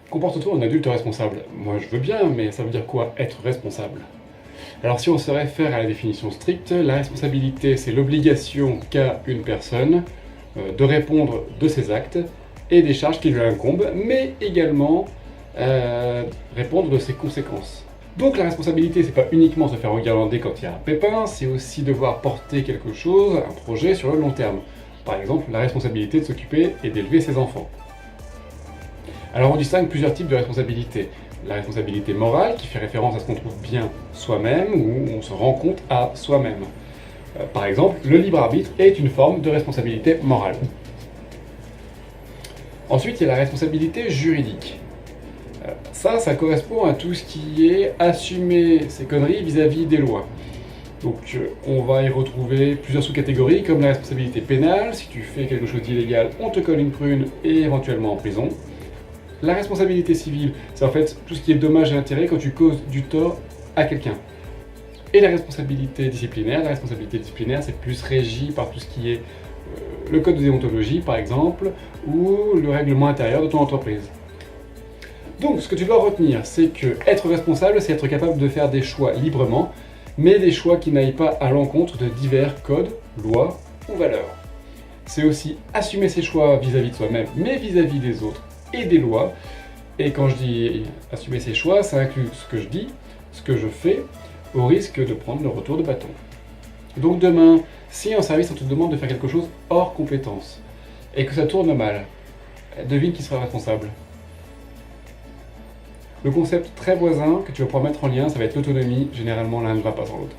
Comporte-toi en adulte responsable. Moi je veux bien, mais ça veut dire quoi être responsable? Alors si on se réfère à la définition stricte, la responsabilité c'est l'obligation qu'a une personne de répondre de ses actes et des charges qui lui incombent, mais également répondre de ses conséquences. Donc la responsabilité c'est pas uniquement se faire regarder quand il y a un pépin, c'est aussi devoir porter quelque chose, un projet sur le long terme. Par exemple la responsabilité de s'occuper et d'élever ses enfants. Alors on distingue plusieurs types de responsabilités. La responsabilité morale, qui fait référence à ce qu'on trouve bien soi-même, ou on se rend compte à soi-même. Par exemple, le libre arbitre est une forme de responsabilité morale. Ensuite, il y a la responsabilité juridique. Ça correspond à tout ce qui est assumer ses conneries vis-à-vis des lois. Donc on va y retrouver plusieurs sous-catégories, comme la responsabilité pénale, si tu fais quelque chose d'illégal, on te colle une prune et éventuellement en prison. La responsabilité civile, c'est en fait tout ce qui est dommage et intérêt quand tu causes du tort à quelqu'un. Et la responsabilité disciplinaire, c'est plus régi par tout ce qui est le code de déontologie par exemple, ou le règlement intérieur de ton entreprise. Donc ce que tu dois retenir, c'est que être responsable, c'est être capable de faire des choix librement, mais des choix qui n'aillent pas à l'encontre de divers codes, lois ou valeurs. C'est aussi assumer ses choix vis-à-vis de soi-même, mais vis-à-vis des autres et des lois. Et quand je dis assumer ses choix, ça inclut ce que je dis, ce que je fais, au risque de prendre le retour de bâton. Donc demain, si en service on te demande de faire quelque chose hors compétence, et que ça tourne mal, devine qui sera responsable. Le concept très voisin que tu vas pouvoir mettre en lien, ça va être l'autonomie, généralement l'un ne va pas sans l'autre.